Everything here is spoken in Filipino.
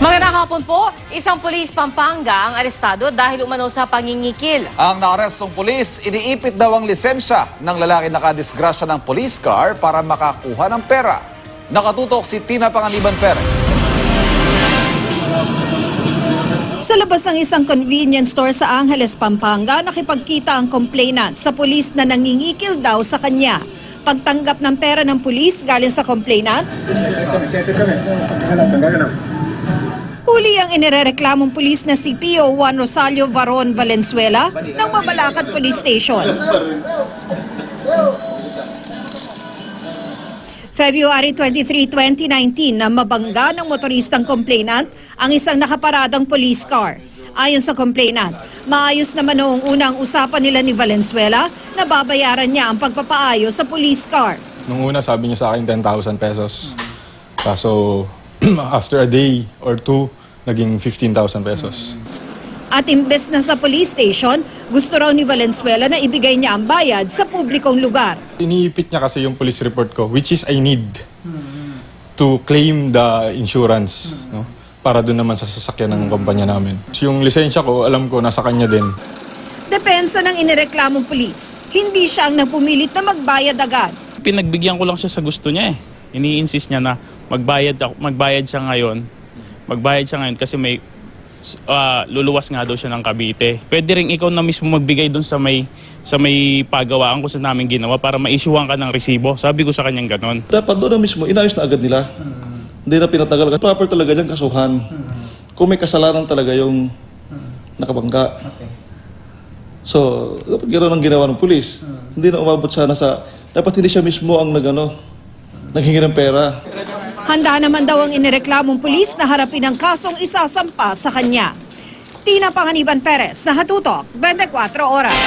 Magandang hapon po, isang pulis Pampanga ang arestado dahil umano sa pangingikil. Ang naarestong pulis, iniipit daw ang lisensya ng lalaki nakadisgrasya ng police car para makakuha ng pera. Nakatutok si Tina Panganiban Perez. Sa labas ng isang convenience store sa Angeles, Pampanga, nakipagkita ang complainant sa pulis na nangingikil daw sa kanya. Pagtanggap ng pera ng pulis galing sa complainant, huli ang inirereklamong pulis na si PO Juan Rosalio Varon Valenzuela ng Mabalacat Police Station. February 23, 2019 na mabangga ng motoristang complainant ang isang nakaparadang police car. Ayon sa complainant, maayos naman noong unang usapan nila ni Valenzuela na babayaran niya ang pagpapaayos sa police car. Nung una sabi niya sa akin 10,000 pesos. Kaso after a day or two, naging 15,000 pesos. At imbes na sa police station, gusto raw ni Valenzuela na ibigay niya ang bayad sa publikong lugar. Iniipit niya kasi yung police report ko, which is I need to claim the insurance, no? Para doon naman sa sasakyan ng kumpanya namin. Yung lisensya ko, alam ko, nasa kanya din. Depensa ng inireklamong pulis, hindi siya ang napumilit na magbayad agad. Pinagbigyan ko lang siya sa gusto niya eh. Ini-insist niya na magbayad siya ngayon. Magbayad siya ngayon kasi may luluwas nga daw siya ng Cavite. Pwede rin ikaw na mismo magbigay doon sa may pagawaan ko sa namin ginawa para ma-issuean ka ng resibo. Sabi ko sa kanyang ganon. Dapat doon na mismo, inayos na agad nila. Hindi na pinatagal. Proper talaga niyang kasuhan. Kung may kasalanan talaga yung nakabangga. So, dapat gano'n ang ginawa ng pulis. Hindi na umabot sana sa... Dapat hindi siya mismo ang naghingi ng pera. Handa naman daw ang inireklamong pulis na harapin ang kasong isasampa sa kanya. Tina Panganiban Perez, Nakatutok, 24 Oras.